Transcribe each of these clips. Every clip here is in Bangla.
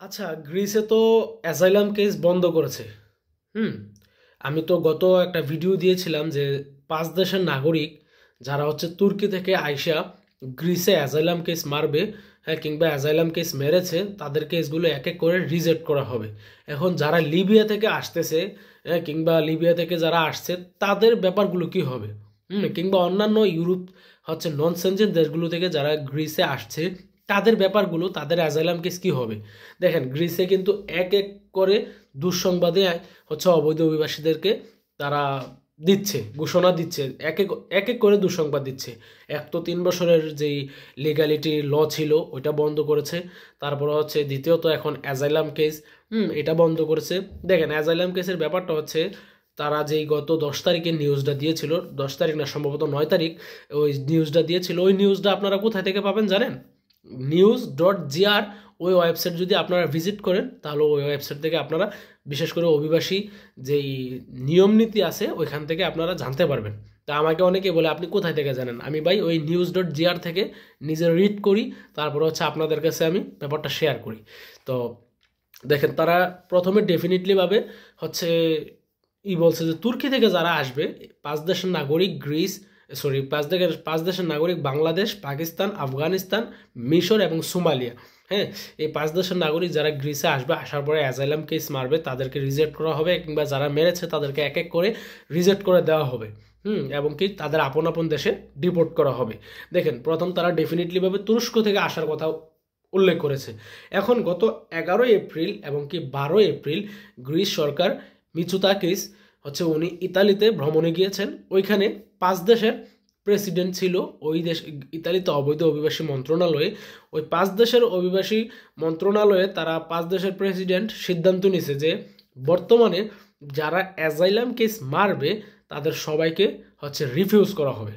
আচ্ছা, গ্রিসে তো অ্যাসাইলাম কেস বন্ধ করেছে। হুম। আমি তো গত একটা ভিডিও দিয়েছিলাম যে 5 দেশের নাগরিক যারা হচ্ছে তুর্কি থেকে আইসা গ্রিসে অ্যাসাইলাম কেস মারবে, হ্যাঁ, কিংবা অ্যাসাইলাম কেস মেরেছে, তাদের কেসগুলো এক এক করে রিজেক্ট করা হবে। এখন যারা লিবিয়া থেকে আসতেছে, হ্যাঁ, কিংবা লিবিয়া থেকে যারা আসছে, তাদের ব্যাপারগুলো কি হবে? কিংবা অন্যান্য ইউরোপ হচ্ছে নন সেনজেন দেশগুলো থেকে যারা গ্রিসে আসছে, তাদের ব্যাপারগুলো, তাদের অ্যাসাইলাম কেস কি হবে? দেখেন, গ্রিসে কিন্তু এক এক করে দুঃসংবাদে হচ্ছে অবৈধ অভিবাসীদেরকে তারা দিচ্ছে, ঘোষণা দিচ্ছে, এক এক এক এক করে দুঃসংবাদ দিচ্ছে। এক তো 3 বছরের যেই লিগ্যালিটি ল ছিল ওইটা বন্ধ করেছে। তারপরে হচ্ছে দ্বিতীয়ত এখন অ্যাজাইলাম কেস, এটা বন্ধ করেছে। দেখেন, অ্যাজাইলাম কেসের ব্যাপারটা হচ্ছে তারা যেই গত 10 তারিখে নিউজটা দিয়েছিল, 10 তারিখ না, সম্ভবত 9 তারিখ ওই নিউজটা দিয়েছিল, ওই নিউজটা আপনারা কোথায় থেকে পাবেন জানেন? news.gr, ওই ওয়েবসাইট যদি আপনারা ভিজিট করেন তাহলে ওই ওয়েবসাইট থেকে আপনারা বিশেষ করে অভিবাসী যেই নিয়ম নীতি আছে ওইখান থেকে আপনারা জানতে পারবেন। তা আমাকে অনেকে বলে আপনি কোথায় থেকে জানেন? আমি ভাই ওই news.gr থেকে নিজে রিড করি, তারপর হচ্ছে আপনাদের কাছে আমি ব্যাপারটা শেয়ার করি। তো দেখেন, তারা প্রথমে ডেফিনেটলিভাবে হচ্ছে বলছে যে তুর্কি থেকে যারা আসবে, 5 দেশের নাগরিক গ্রিস, সরি, 5 দেশের নাগরিক বাংলাদেশ, পাকিস্তান, আফগানিস্তান, মিশর এবং সোমালিয়া, হ্যাঁ, এই 5 দেশের নাগরিক যারা গ্রিসে আসবে, আসার পরে অ্যাজাইলাম কেস মারবে, তাদেরকে রিজেক্ট করা হবে, কিংবা যারা মেরেছে তাদেরকে এক এক করে রিজেক্ট করে দেওয়া হবে। এবং কি তাদের আপন আপন দেশে ডিপোর্ট করা হবে। দেখেন, প্রথম তারা ডেফিনেটলিভাবে তুরস্ক থেকে আসার কথা উল্লেখ করেছে। এখন গত 11 এপ্রিল এবং কি 12 এপ্রিল গ্রিস সরকার মিচুতাকিস হচ্ছে উনি ইতালিতে ভ্রমণে গিয়েছেন। ওইখানে 5 দেশের প্রেসিডেন্ট ছিল। ওই দেশ, ইতালিতে অবৈধ অভিবাসী মন্ত্রণালয়ে, ওই 5 দেশের অভিবাসী মন্ত্রণালয়ে তারা 5 দেশের প্রেসিডেন্ট সিদ্ধান্ত নিয়েছে যে বর্তমানে যারা অ্যাজাইলাম কেস মারবে তাদের সবাইকে হচ্ছে রিফিউজ করা হবে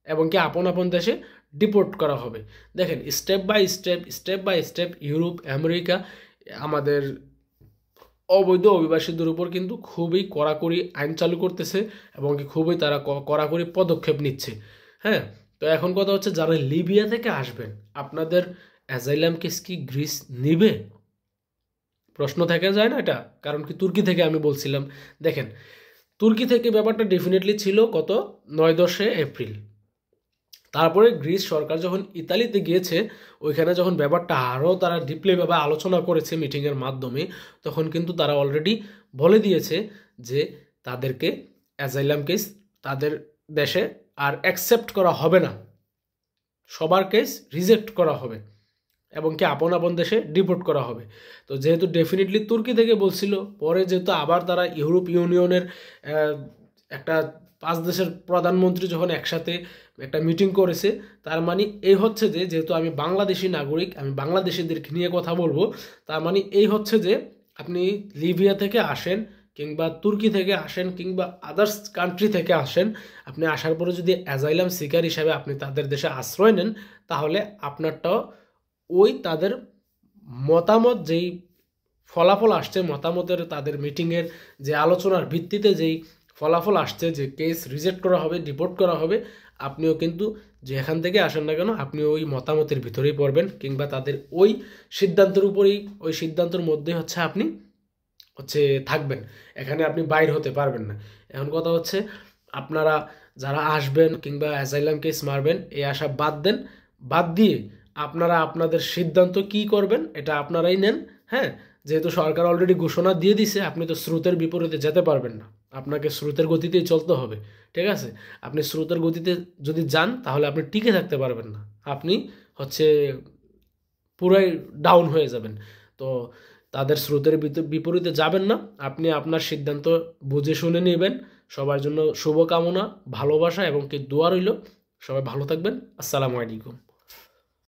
এবং কি আপন আপন দেশে ডিপোর্ট করা হবে। দেখেন, step by step Europe, America আমাদের অবৈধ অভিবাসীদের উপর কিন্তু খুবই কড়াকড়ি আইন চালু করতেছে এবং কি খুবই তারা কড়াকড়ি পদক্ষেপ নিচ্ছে। হ্যাঁ, তো এখন কথা হচ্ছে, যারা লিবিয়া থেকে আসবেন, আপনাদের অ্যাজাইলাম কেস কি গ্রিস নিবে? প্রশ্ন থেকে যায় না এটা? কারণ কি তুর্কি থেকে আমি বলছিলাম। দেখেন, তুর্কি থেকে ব্যাপারটা ডেফিনেটলি ছিল গত 9-10 এপ্রিল। তারপরে গ্রিস সরকার যখন ইতালিতে গিয়েছে, ওইখানে যখন ব্যাপারটা আরও তারা ডিপলিভাবে আলোচনা করেছে মিটিংয়ের মাধ্যমে, তখন কিন্তু তারা অলরেডি বলে দিয়েছে যে তাদেরকে অ্যাজাইলাম কেস তাদের দেশে আর অ্যাকসেপ্ট করা হবে না, সবার কেস রিজেক্ট করা হবে এবং কি আপন আপন দেশে ডিপোর্ট করা হবে। তো যেহেতু ডেফিনেটলি তুর্কি থেকে বলছিল, পরে যেহেতু আবার তারা ইউরোপ ইউনিয়নের একটা 5 দেশের প্রধানমন্ত্রী যখন একসাথে একটা মিটিং করেছে, তার মানে এই হচ্ছে যে যেহেতু আমি বাংলাদেশি নাগরিক, আমি বাংলাদেশিদেরকে নিয়ে কথা বলবো, তার মানে এই হচ্ছে যে আপনি লিবিয়া থেকে আসেন কিংবা তুর্কি থেকে আসেন কিংবা আদার্স কান্ট্রি থেকে আসেন, আপনি আসার পরে যদি অ্যাজাইলাম সিকার হিসাবে আপনি তাদের দেশে আশ্রয় নেন, তাহলে আপনারটাও ওই তাদের মতামত, যেই ফলাফল আসছে, মতামতের তাদের মিটিংয়ের যে আলোচনার ভিত্তিতে যেই ফলাফল আসছে যে কেস রিজেক্ট করা হবে, ডিপোর্ট করা হবে, আপনিও কিন্তু যেখান থেকে আসেন না কেন আপনি ওই মতামতের ভিতরেই পড়বেন, কিংবা তাদের ওই সিদ্ধান্তের উপরেই, ওই সিদ্ধান্তের মধ্যে হচ্ছে আপনি হচ্ছে থাকবেন। এখানে আপনি বাইর হতে পারবেন না। এখন কথা হচ্ছে, আপনারা যারা আসবেন কিংবা অ্যাসাইলাম কেস মারবেন, এই আশা বাদ দেন। বাদ দিয়ে আপনারা আপনাদের সিদ্ধান্ত কি করবেন এটা আপনারাই নেন। হ্যাঁ, যেহেতু সরকার অলরেডি ঘোষণা দিয়ে দিছে, আপনি তো স্রোতের বিপরীতে যেতে পারবেন না, আপনাকে স্রোতের গতিতেই চলতে হবে। ঠিক আছে? আপনি স্রোতের গতিতে যদি যান তাহলে আপনি টিকে থাকতে পারবেন না, আপনি হচ্ছে পুরাই ডাউন হয়ে যাবেন। তো তাদের স্রোতের বিপরীতে যাবেন না, আপনি আপনার সিদ্ধান্ত বুঝে শুনে নেবেন। সবার জন্য শুভকামনা, ভালোবাসা এবং কি দোয়া রইল। সবাই ভালো থাকবেন। আসসালামু আলাইকুম।